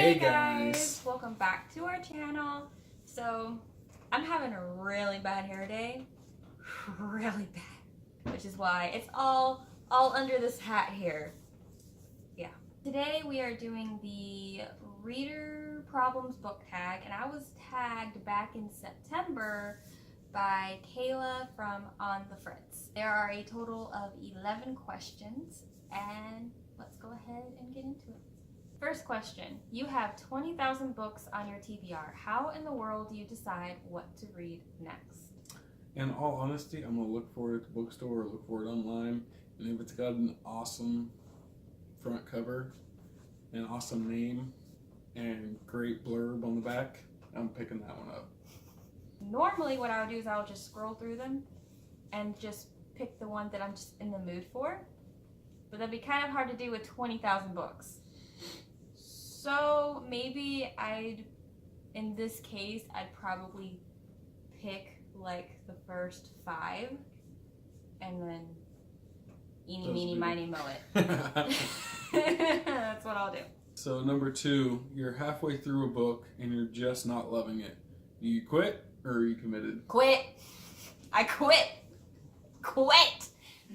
Hey guys, welcome back to our channel. So, I'm having a really bad hair day. Really bad. Which is why it's all under this hat here. Yeah. Today we are doing the Reader Problems book tag, and I was tagged back in September by Kayla from On the Fritz. There are a total of 11 questions, and let's go ahead and get into it. First question, you have 20,000 books on your TBR. How in the world do you decide what to read next? In all honesty, I'm going to look for it at the bookstore or look for it online. And if it's got an awesome front cover, an awesome name, and great blurb on the back, I'm picking that one up. Normally what I would do is I would just scroll through them and just pick the one that I'm just in the mood for. But that'd be kind of hard to do with 20,000 books. So maybe in this case, I'd probably pick like the first 5 and then eeny, meeny, miny, moe it. That's what I'll do. So number 2, you're halfway through a book and you're just not loving it. Do you quit or are you committed? Quit. I quit. Quit.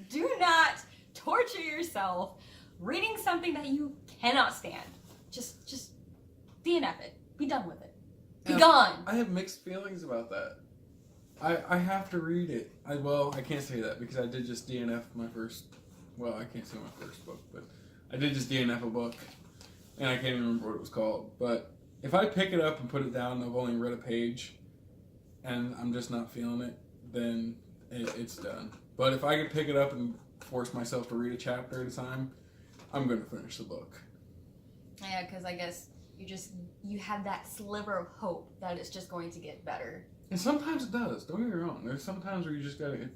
Do not torture yourself reading something that you cannot stand. Just DNF it. Be done with it. Be gone. I have mixed feelings about that. I have to read it. I can't say that because I did just DNF my first, I can't say my first book, but I did just DNF a book, and I can't even remember what it was called. But if I pick it up and put it down and I've only read a page, and I'm just not feeling it, then it's done. But if I could pick it up and force myself to read a chapter at a time, I'm going to finish the book. Yeah, because I guess you have that sliver of hope that it's just going to get better. And sometimes it does. Don't get me wrong. There's sometimes where you just gotta.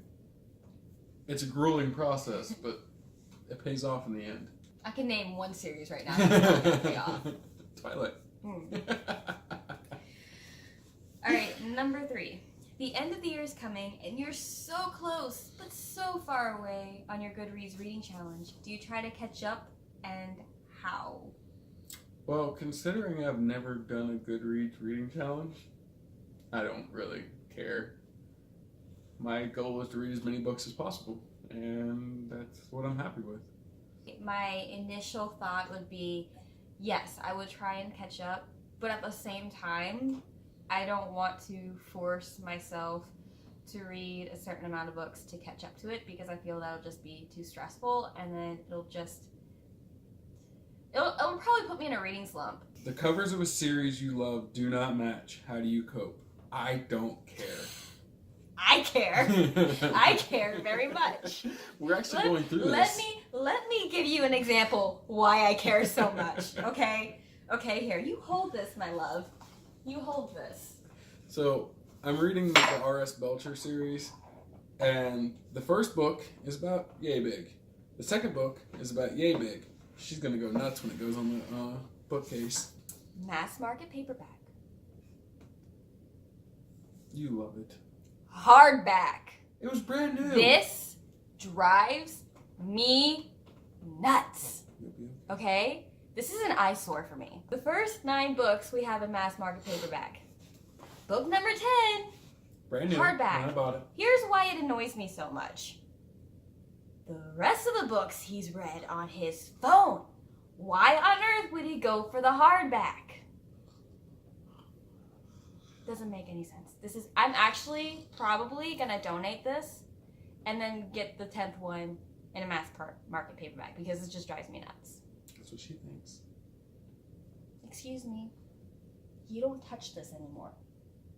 It's a grueling process, but it pays off in the end. I can name one series right now that's going to pay off. Twilight. Alright, number 3. The end of the year is coming, and you're so close, but so far away on your Goodreads reading challenge. Do you try to catch up, and how? Well, considering I've never done a Goodreads reading challenge, I don't really care. My goal is to read as many books as possible, and that's what I'm happy with. My initial thought would be, yes, I would try and catch up, but at the same time, I don't want to force myself to read a certain amount of books to catch up to it because I feel that'll just be too stressful, and then it'll probably put me in a reading slump. The covers of a series you love do not match. How do you cope? I don't care. I care. I care very much. We're actually going through this. Let me give you an example why I care so much. Okay, here, you hold this, my love. You hold this. So I'm reading the R.S. Belcher series, and the first book is about yay big. The second book is about yay big. She's gonna go nuts when it goes on the bookcase. Mass market paperback. You love it. Hardback. It was brand new. This drives me nuts. Okay? This is an eyesore for me. The first 9 books we have in mass market paperback. Book number 10. Brand new. Hardback. When I bought it. Here's why it annoys me so much. The rest of the books he's read on his phone. Why on earth would he go for the hardback? Doesn't make any sense. I'm actually probably gonna donate this and then get the 10th one in a mass market paperback because it just drives me nuts. That's what she thinks. Excuse me. You don't touch this anymore.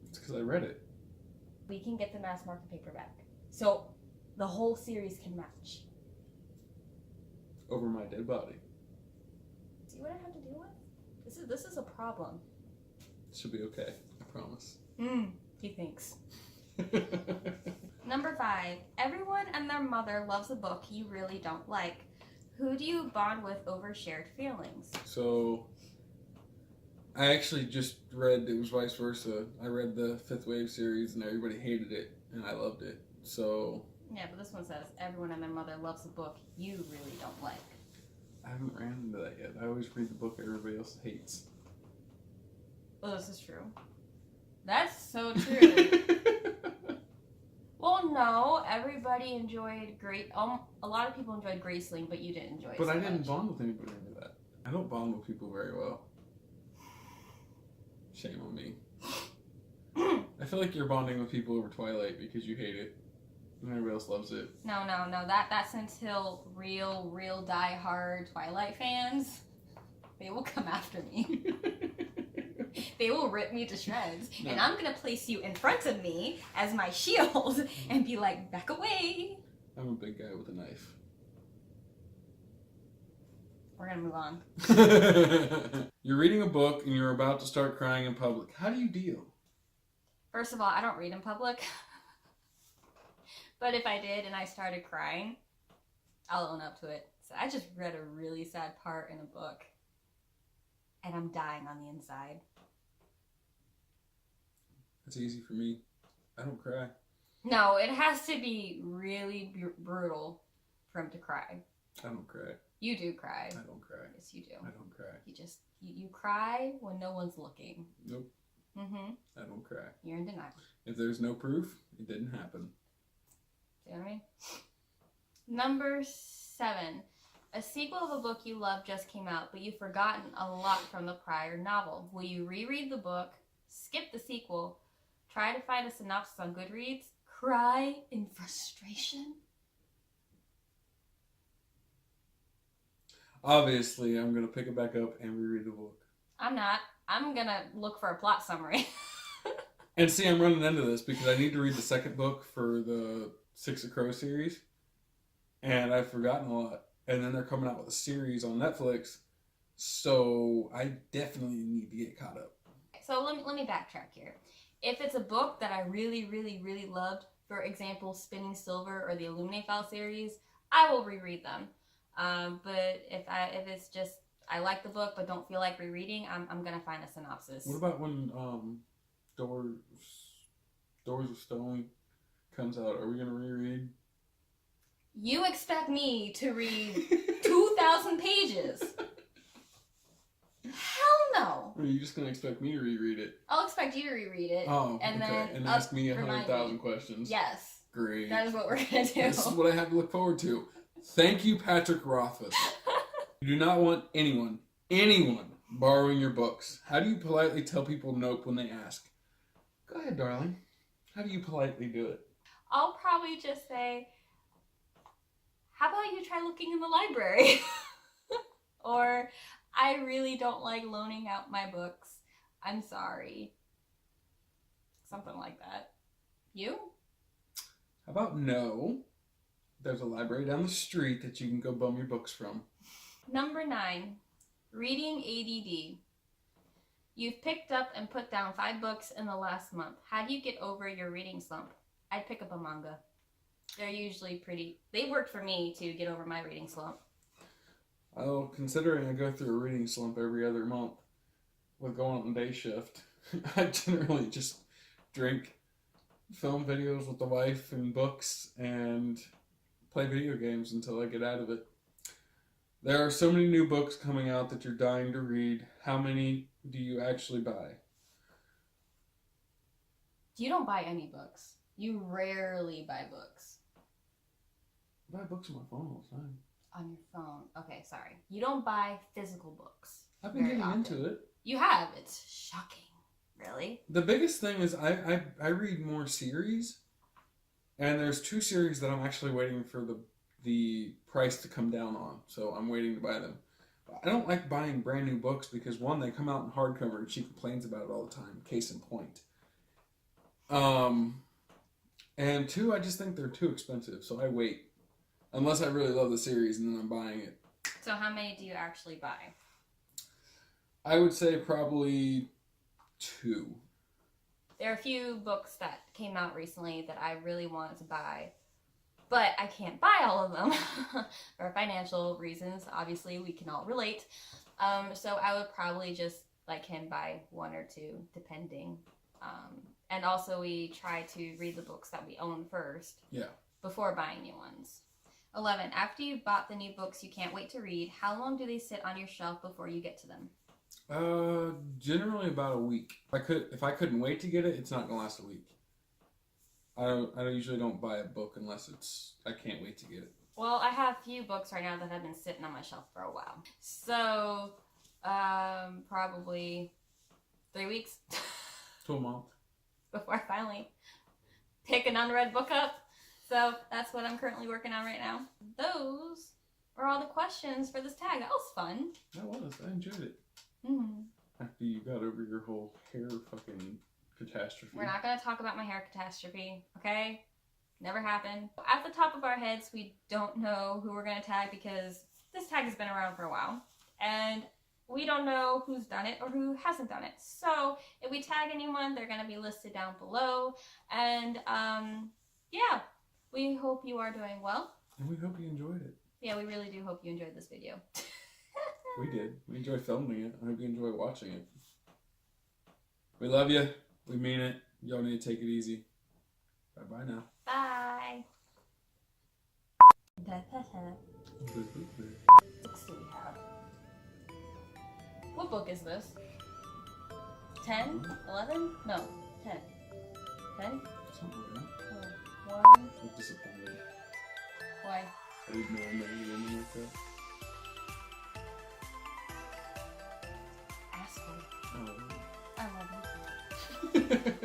It's because I read it. We can get the mass market paperback. So the whole series can match. Over my dead body. See what I have to deal with? This is a problem. It should be okay. I promise. He thinks. Number 5. Everyone and their mother loves a book you really don't like. Who do you bond with over shared feelings? So, I actually just read, it was vice versa. I read the 5th Wave series and everybody hated it and I loved it. So... Yeah, but this one says, everyone and their mother loves a book you really don't like. I haven't ran into that yet. I always read the book everybody else hates. Well, this is true. That's so true. Well, no, everybody enjoyed a lot of people enjoyed Graceling, but you didn't enjoy it. But so I didn't much. bond with anybody over that. I don't bond with people very well. Shame on me. I feel like you're bonding with people over Twilight because you hate it, and everybody else loves it. No. That's until real die-hard Twilight fans. They will come after me. They will rip me to shreds, No. and I'm gonna place you in front of me as my shield and be like, back away. I'm a big guy with a knife. We're gonna move on. You're reading a book and you're about to start crying in public. How do you deal? First of all, I don't read in public. But if I did and I started crying, I'll own up to it. So I just read a really sad part in a book, and I'm dying on the inside. That's easy for me. I don't cry. No, it has to be really brutal for him to cry. I don't cry. You do cry. I don't cry. Yes, you do. I don't cry. You cry when no one's looking. Nope. Mm-hmm. I don't cry. You're in denial. If there's no proof, it didn't happen. See what I mean? Number 7. A sequel of a book you love just came out, but you've forgotten a lot from the prior novel. Will you reread the book, skip the sequel, try to find a synopsis on Goodreads, cry in frustration? Obviously, I'm going to pick it back up and reread the book. I'm not. I'm gonna look for a plot summary. And see, I'm running into this because I need to read the second book for the Six of Crows series. And I've forgotten a lot. And then they're coming out with a series on Netflix. So I definitely need to get caught up. So let me backtrack here. If it's a book that I really loved, for example, Spinning Silver or the Illuminate File series, I will reread them. But if it's just I like the book but don't feel like rereading, I'm gonna find a synopsis. What about when Doors of Stone comes out? Are we gonna reread? You expect me to read 2,000 pages? Hell no. Or are you just gonna expect me to reread it? I'll expect you to reread it. Oh, and okay. then And ask me remind 100,000 questions. Yes. Great. That is what we're gonna do. This is what I have to look forward to. Thank you, Patrick Rothfuss. You do not want anyone borrowing your books. How do you politely tell people nope when they ask? Go ahead, darling. How do you politely do it? I'll probably just say, how about you try looking in the library? Or, I really don't like loaning out my books. I'm sorry. Something like that. You? How about no? There's a library down the street that you can go bum your books from. Number 9. Reading ADD. You've picked up and put down 5 books in the last month. How do you get over your reading slump? I'd pick up a manga. They're usually they work for me to get over my reading slump. Oh, considering I go through a reading slump every other month with going on day shift, I generally just drink, film videos with the wife and books, and play video games until I get out of it. There are so many new books coming out that you're dying to read. How many do you actually buy? You don't buy any books. You rarely buy books. I buy books on my phone all the time. On your phone. Okay, sorry. You don't buy physical books. I've been getting into it. You have. It's shocking. Really? The biggest thing is I read more series, and there's 2 series that I'm actually waiting for the price to come down on, so I'm waiting to buy them. I don't like buying brand new books because 1, they come out in hardcover and she complains about it all the time, case in point. And 2, I just think they're too expensive, so I wait. Unless I really love the series and then I'm buying it. So how many do you actually buy? I would say probably 2. There are a few books that came out recently that I really wanted to buy, but I can't buy all of them for financial reasons. Obviously, we can all relate. So I would probably just let him buy 1 or 2, depending. And also, we try to read the books that we own first. Yeah. Before buying new ones. 11. After you've bought the new books you can't wait to read, how long do they sit on your shelf before you get to them? Generally about a week. If I couldn't wait to get it, it's not gonna last a week. I usually don't buy a book unless I can't wait to get it. Well, I have a few books right now that have been sitting on my shelf for a while. So, probably 3 weeks. To a month. Before I finally pick an unread book up. So that's what I'm currently working on right now. Those are all the questions for this tag. That was fun. That was. I enjoyed it. Mm-hmm. After you got over your whole hair fucking catastrophe. We're not going to talk about my hair catastrophe, okay? Never happened. At the top of our heads, we don't know who we're going to tag because this tag has been around for a while. And we don't know who's done it or who hasn't done it. So if we tag anyone, they're going to be listed down below. And yeah, we hope you are doing well. And we hope you enjoyed it. Yeah, we really do hope you enjoyed this video. We did. We enjoyed filming it. I hope you enjoy watching it. We love you. We mean it. Y'all need to take it easy. Bye-bye now. Bye. Books do we have? What book is this? 10? 11? No, 10. 10? Something like that. Oh, 1? I'm disappointed. Why? I didn't know a woman like that. Asshole. Oh. I love you.